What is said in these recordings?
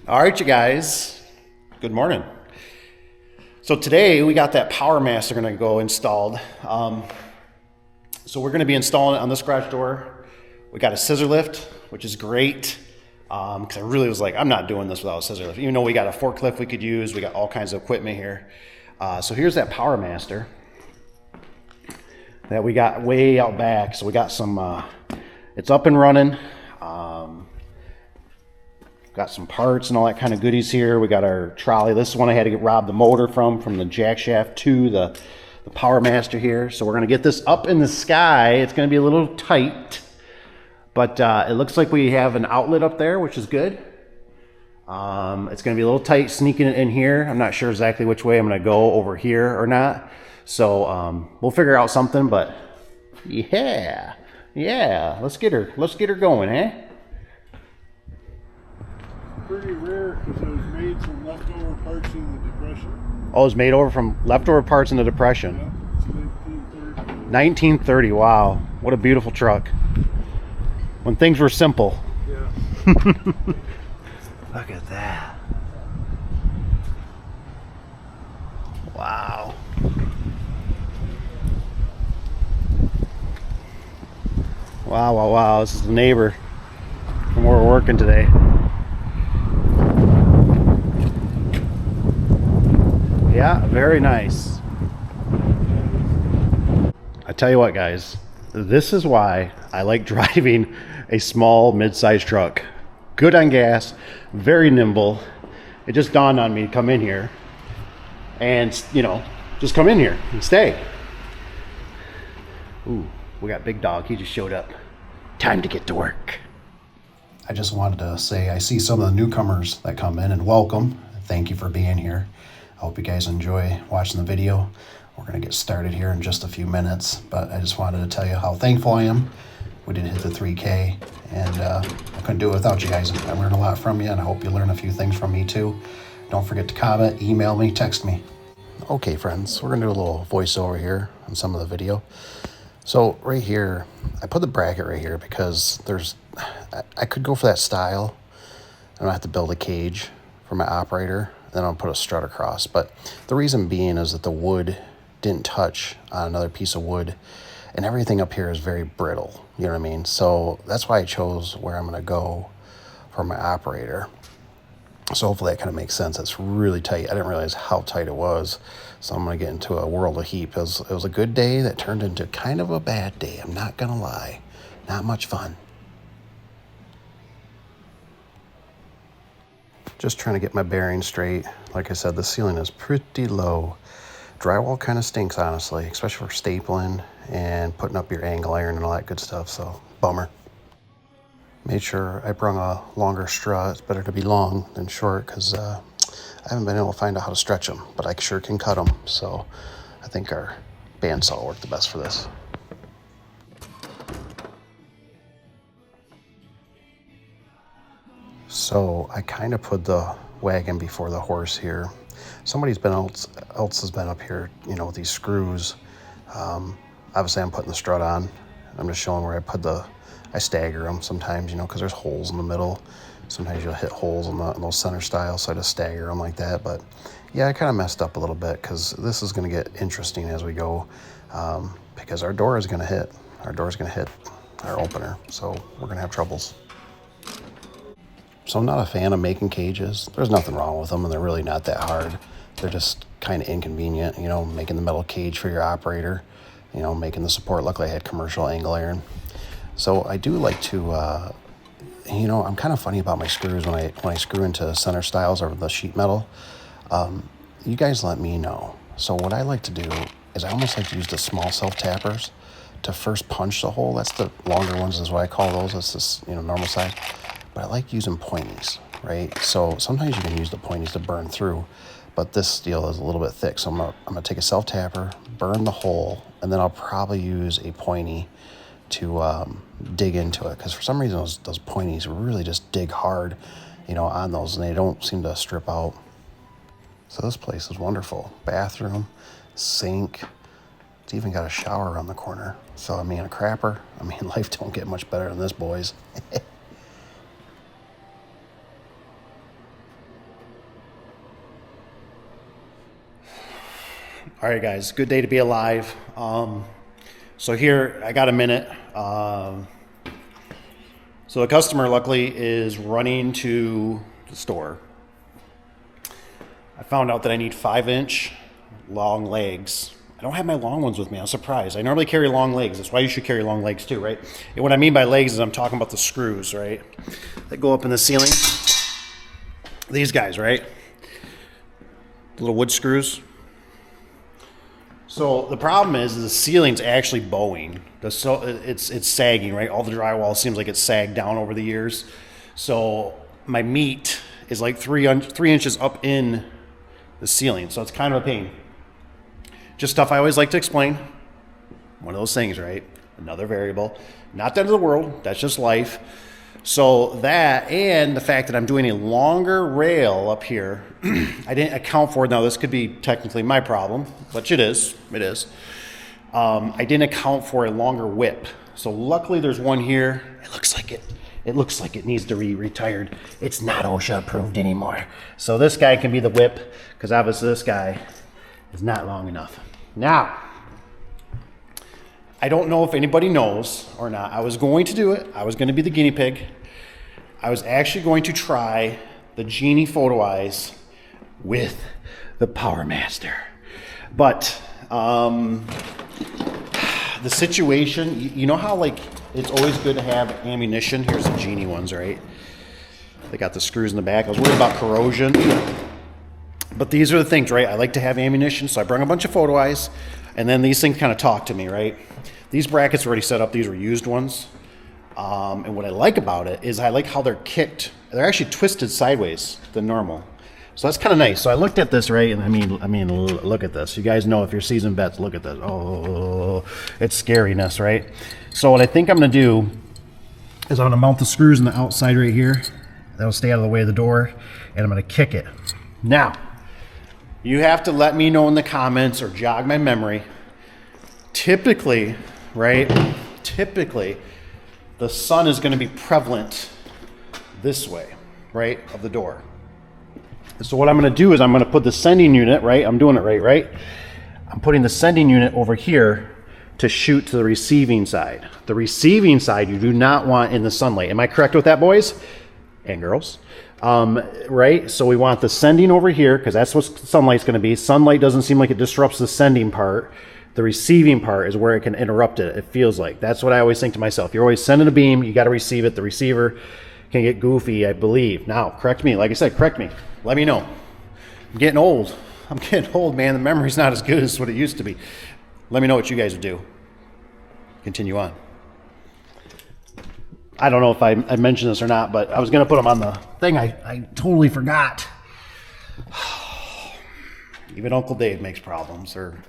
All right, you guys, good morning. So today we got that PowerMaster gonna go installed. So we're gonna be installing it on this garage door. We got a scissor lift, which is great. Because I really was like, I'm not doing this without a scissor lift. Even though we got a forklift we could use, we got all kinds of equipment here. So here's that PowerMaster that we got way out back. So we got some, it's up and running. Got some parts and all that kind of goodies here. We got our trolley. This is one I had to rob the motor from the jack shaft to the PowerMaster here. So we're gonna get this up in the sky. It's gonna be a little tight, but it looks like we have an outlet up there, which is good. It's gonna be a little tight sneaking it in here. I'm not sure exactly which way I'm gonna go, over here or not. So we'll figure out something, but yeah, let's get her going, eh? Pretty rare because it was made from leftover parts in the Depression. Oh, it was made over from leftover parts in the Depression. Yeah, it's 1930. 1930, wow. What a beautiful truck. When things were simple. Yeah. Look at that. Wow. Wow. This is the neighbor from where we're working today. Yeah, very nice. I tell you what, guys, this is why I like driving a small mid-sized truck. Good on gas, very nimble. It just dawned on me to come in here and, just come in here and stay. Ooh, we got Big Dog. He just showed up. Time to get to work. I just wanted to say I see some of the newcomers that come in, and welcome. Thank you for being here. I hope you guys enjoy watching the video. We're gonna get started here in just a few minutes, but I just wanted to tell you how thankful I am. We did hit the 3K, and I couldn't do it without you guys. I learned a lot from you, and I hope you learn a few things from me too. Don't forget to comment, email me, text me. Okay, friends, we're gonna do a little voiceover here on some of the video. So right here, I put the bracket right here because I could go for that style. I don't have to build a cage for my operator. Then I'll put a strut across. But the reason being is that the wood didn't touch on another piece of wood, and everything up here is very brittle. You know what I mean? So that's why I chose where I'm gonna go for my operator. So hopefully that kind of makes sense. It's really tight. I didn't realize how tight it was. So I'm gonna get into a world of heat. It was a good day that turned into kind of a bad day. I'm not gonna lie. Not much fun. Just trying to get my bearings straight. Like I said, the ceiling is pretty low. Drywall kind of stinks, honestly, especially for stapling and putting up your angle iron and all that good stuff, so bummer. Made sure I brung a longer strut. It's better to be long than short because I haven't been able to find out how to stretch them, but I sure can cut them, so I think our bandsaw will work the best for this. So I kind of put the wagon before the horse here. Somebody's been else has been up here, with these screws. Obviously I'm putting the strut on. I'm just showing where I stagger them sometimes, because there's holes in the middle. Sometimes you'll hit holes in those center styles, so I just stagger them like that. But yeah, I kind of messed up a little bit because this is going to get interesting as we go, because our door is going to hit. Our door's going to hit our opener, so we're going to have troubles. So I'm not a fan of making cages. There's nothing wrong with them, and they're really not that hard. They're just kind of inconvenient, making the metal cage for your operator, making the support look like I had commercial angle iron. So I do like to, I'm kind of funny about my screws when I screw into center stiles over the sheet metal. You guys let me know. So what I like to do is I almost like to use the small self-tappers to first punch the hole. That's the longer ones is what I call those. That's this, normal side. But I like using pointies, right? So sometimes you can use the pointies to burn through, but this steel is a little bit thick. So I'm gonna take a self-tapper, burn the hole, and then I'll probably use a pointy to dig into it. Because for some reason, those pointies really just dig hard, on those, and they don't seem to strip out. So this place is wonderful. Bathroom, sink. It's even got a shower around the corner. So, a crapper. Life don't get much better than this, boys. All right, guys, good day to be alive. So here, I got a minute. So the customer, luckily, is running to the store. I found out that I need 5-inch long legs. I don't have my long ones with me. I'm surprised. I normally carry long legs. That's why you should carry long legs too, right? And what I mean by legs is I'm talking about the screws, right? That go up in the ceiling. These guys, right? The little wood screws. So the problem is the ceiling's actually bowing. It's sagging, right? All the drywall seems like it's sagged down over the years. So my meat is like 3 inches up in the ceiling. So it's kind of a pain. Just stuff I always like to explain. One of those things, right? Another variable. Not the end of the world. That's just life. So that, and the fact that I'm doing a longer rail up here, I didn't account for it. Now, this could be technically my problem, which it is. It is. I didn't account for a longer whip. So luckily there's one here. It looks like it needs to be retired. It's not OSHA approved anymore. So this guy can be the whip, because obviously this guy is not long enough. Now, I don't know if anybody knows or not. I was going to do it. I was going to be the guinea pig. I was actually going to try the Genie photo eyes with the PowerMaster. But the situation, you know how like it's always good to have ammunition? Here's the Genie ones, right? They got the screws in the back. I was worried about corrosion. But these are the things, right? I like to have ammunition, so I brought a bunch of photo eyes, and then these things kind of talk to me, right? These brackets are already set up. These were used ones. And what I like about it is I like how they're kicked. They're actually twisted sideways than normal. So that's kind of nice. So I looked at this, right? And I mean, look at this. You guys know if you're seasoned vets, look at this. Oh, it's scariness, right? So what I think I'm going to do is I'm going to mount the screws on the outside right here. That'll stay out of the way of the door. And I'm going to kick it. Now, you have to let me know in the comments or jog my memory. Typically, right? Typically, the sun is going to be prevalent this way, right, of the door. So what I'm going to do is I'm going to put the sending unit, right? I'm doing it right? I'm putting the sending unit over here to shoot to the receiving side. The receiving side you do not want in the sunlight. Am I correct with that, boys and girls? Right? So we want the sending over here because that's what sunlight's going to be. Sunlight doesn't seem like it disrupts the sending part. The receiving part is where it can interrupt it, it feels like. That's what I always think to myself. You're always sending a beam, you got to receive it. The receiver can get goofy, I believe. Now, correct me. Like I said, correct me. Let me know. I'm getting old. I'm getting old, man. The memory's not as good as what it used to be. Let me know what you guys would do. Continue on. I don't know if I mentioned this or not, but I was going to put them on the thing. I totally forgot. Even Uncle Dave makes problems or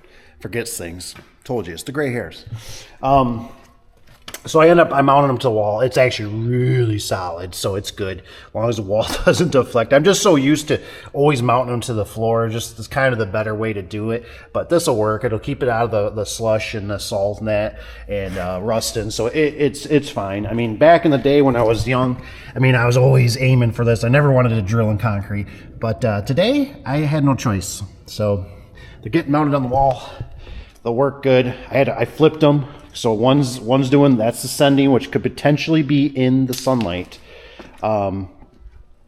forgets things. Told you, it's the gray hairs. So I mounted them to the wall. It's actually really solid, so it's good as long as the wall doesn't deflect. I'm just so used to always mounting them to the floor. Just it's kind of the better way to do it. But this will work. It'll keep it out of the slush and the salt net and rusting. So it's fine. I mean, back in the day when I was young, I mean, I was always aiming for this. I never wanted to drill in concrete. But today, I had no choice. So they're getting mounted on the wall. They'll work good. I flipped them. So one's doing, that's the sending, which could potentially be in the sunlight. And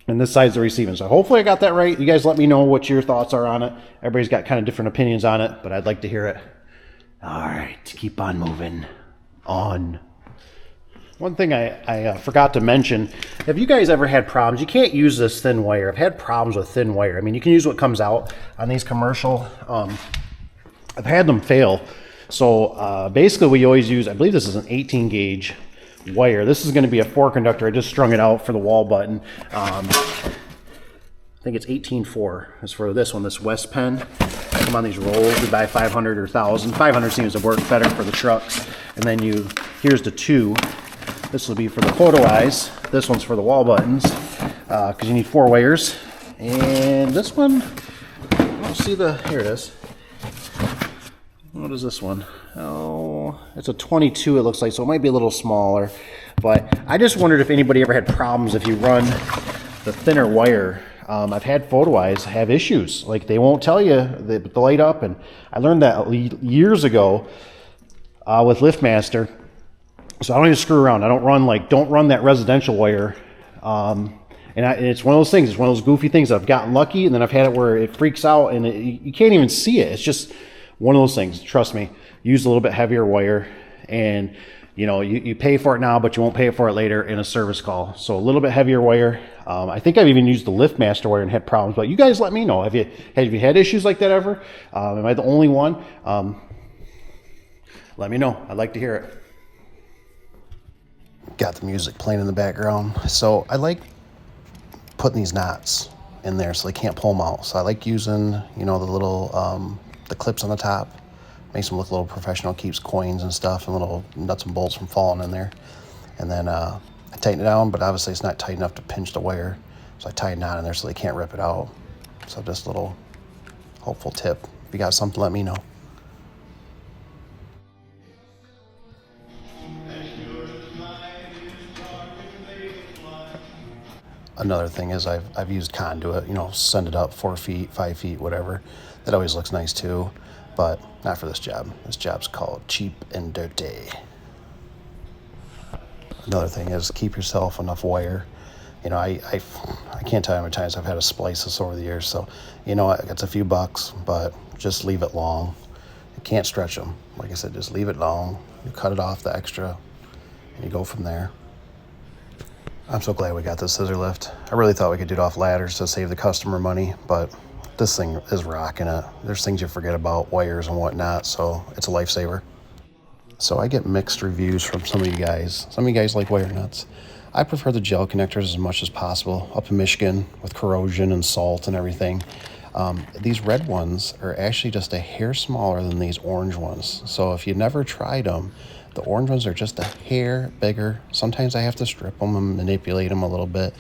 this side's the receiving. So hopefully I got that right. You guys let me know what your thoughts are on it. Everybody's got kind of different opinions on it, but I'd like to hear it. All right, keep on moving on. One thing I forgot to mention, have you guys ever had problems? You can't use this thin wire. I've had problems with thin wire. I mean, you can use what comes out on these commercial. I've had them fail. So basically we always use, I believe this is an 18 gauge wire. This is going to be a 4 conductor. I just strung it out for the wall button. I think it's 18.4 is for this one, this West Penn. Come on these rolls, we buy 500 or 1,000. 500 seems to work better for the trucks. And then here's the 2. This will be for the photo eyes. This one's for the wall buttons because you need 4 wires. And this one, I don't see here it is. What is this one? Oh, it's a 22 it looks like, so it might be a little smaller. But I just wondered if anybody ever had problems if you run the thinner wire I've had photo eyes have issues. Like they won't tell you the light up, and I learned that years ago with LiftMaster. So I don't even screw around. I don't run that residential wire. And it's one of those things. It's one of those goofy things. I've gotten lucky, and then I've had it where it freaks out, and you can't even see it. It's just one of those things. Trust me. Use a little bit heavier wire, and you pay for it now, but you won't pay for it later in a service call. So a little bit heavier wire. I think I've even used the LiftMaster wire and had problems, but you guys let me know. Have you had issues like that ever? Am I the only one? Let me know. I'd like to hear it. Got the music playing in the background. So I like putting these knots in there so they can't pull them out. So I like using, the little, the clips on the top. Makes them look a little professional, keeps coins and stuff and little nuts and bolts from falling in there. And then I tighten it down, but obviously it's not tight enough to pinch the wire. So I tie a knot in there so they can't rip it out. So just a little hopeful tip. If you got something, let me know. Another thing is I've used conduit, send it up 4 feet, 5 feet, whatever. That always looks nice too, but not for this job. This job's called cheap and dirty. Another thing is keep yourself enough wire. I can't tell you how many times I've had to splice this over the years, so it's a few bucks, but just leave it long. You can't stretch them. Like I said, just leave it long. You cut it off the extra, and you go from there. I'm so glad we got this scissor lift. I really thought we could do it off ladders to save the customer money, but this thing is rocking it. There's things you forget about, wires and whatnot, so it's a lifesaver. So I get mixed reviews from some of you guys. Some of you guys like wire nuts. I prefer the gel connectors as much as possible. Up in Michigan with corrosion and salt and everything. These red ones are actually just a hair smaller than these orange ones. So if you never tried them, the orange ones are just a hair bigger. Sometimes I have to strip them and manipulate them a little bit,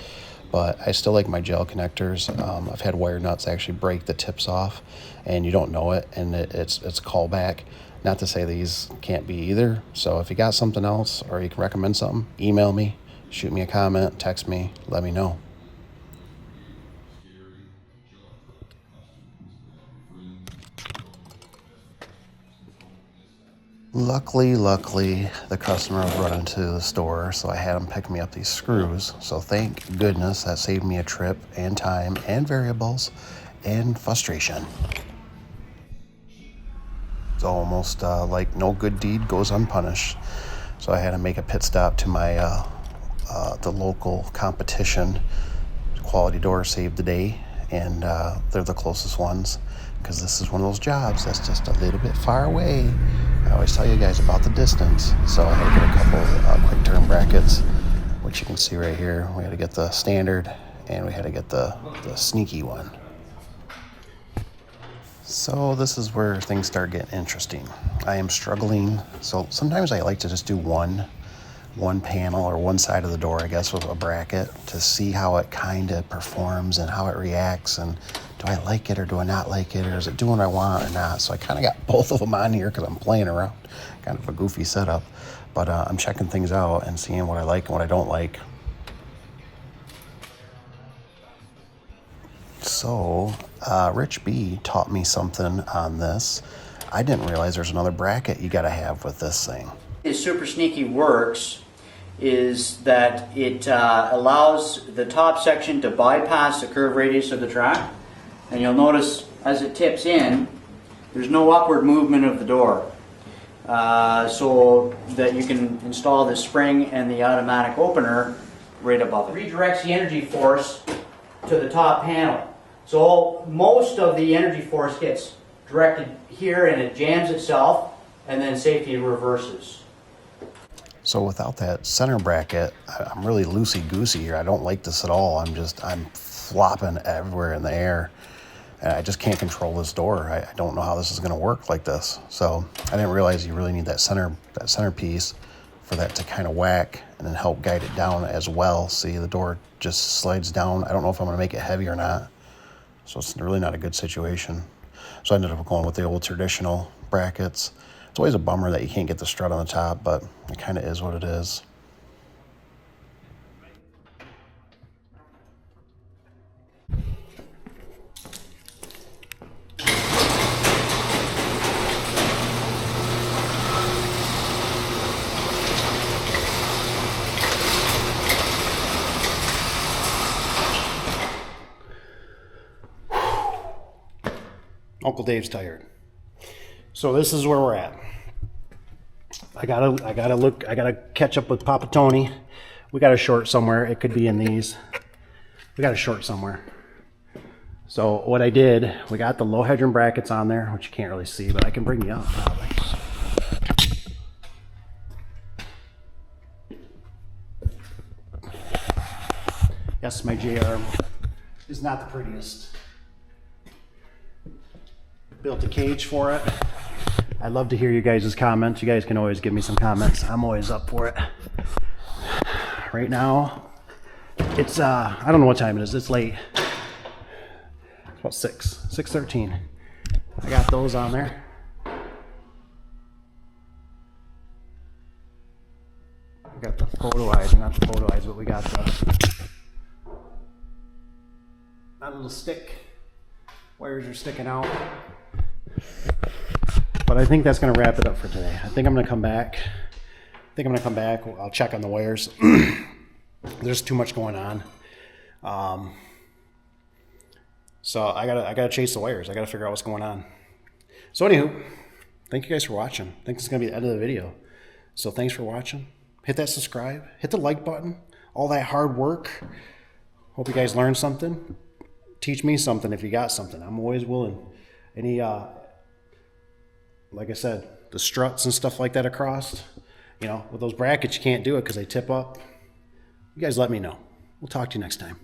but I still like my gel connectors. I've had wire nuts actually break the tips off, and you don't know it, and it's a callback. Not to say these can't be either. So if you got something else or you can recommend something, email me, shoot me a comment, text me, let me know. Luckily, the customer was running to the store, so I had him pick me up these screws. So thank goodness that saved me a trip and time and variables and frustration. It's almost like no good deed goes unpunished. So I had to make a pit stop to my the local competition. Quality Door saved the day, and they're the closest ones, because this is one of those jobs that's just a little bit far away. I always tell you guys about the distance, so I had to get a couple quick turn brackets, which you can see right here. We had to get the standard, and we had to get the sneaky one. So this is where things start getting interesting. I am struggling. So sometimes I like to just do one panel or one side of the door, I guess, with a bracket to see how it kind of performs and how it reacts, and do I like it or do I not like it, or is it doing what I want or not? So I kind of got both of them on here because I'm playing around. Kind of a goofy setup, but I'm checking things out and seeing what I like and what I don't like. So Rich B taught me something on this. I didn't realize there's another bracket you got to have with this thing. Is Super Sneaky works is that it allows the top section to bypass the curved radius of the track, and you'll notice as it tips in, there's no upward movement of the door, so that you can install the spring and the automatic opener right above it. Redirects the energy force to the top panel. So most of the energy force gets directed here and it jams itself, and then safety reverses. So without that center bracket, I'm really loosey-goosey here. I don't like this at all. I'm flopping everywhere in the air, and I just can't control this door. I don't know how this is going to work like this. So I didn't realize you really need that center piece for that to kind of whack and then help guide it down as well. See, the door just slides down. I don't know if I'm going to make it heavy or not. So it's really not a good situation. So I ended up going with the old traditional brackets. It's always a bummer that you can't get the strut on the top, but it kind of is what it is. Uncle Dave's tired. So this is where we're at. I gotta catch up with Papa Tony. We got a short somewhere. It could be in these. We got a short somewhere. So what I did, we got the low headroom brackets on there, which you can't really see, but I can bring you up probably. Yes, my J-arm is not the prettiest. Built a cage for it. I'd love to hear you guys' comments. You guys can always give me some comments. I'm always up for it. Right now, it's, I don't know what time it is. It's late. It's about 6:13. I got those on there. We got the photo eyes, not the photo eyes, but we got that little stick. Wires are sticking out. But I think that's going to wrap it up for today. I think I'm going to come back. I'll check on the wires. There's too much going on. So I gotta chase the wires. I gotta figure out what's going on. So anywho, thank you guys for watching. I think this is gonna be the end of the video. So thanks for watching. Hit that subscribe. Hit the like button. All that hard work. Hope you guys learned something. Teach me something if you got something. I'm always willing. Any like I said, the struts and stuff like that across, you know, with those brackets you can't do it because they tip up. You guys let me know. We'll talk to you next time.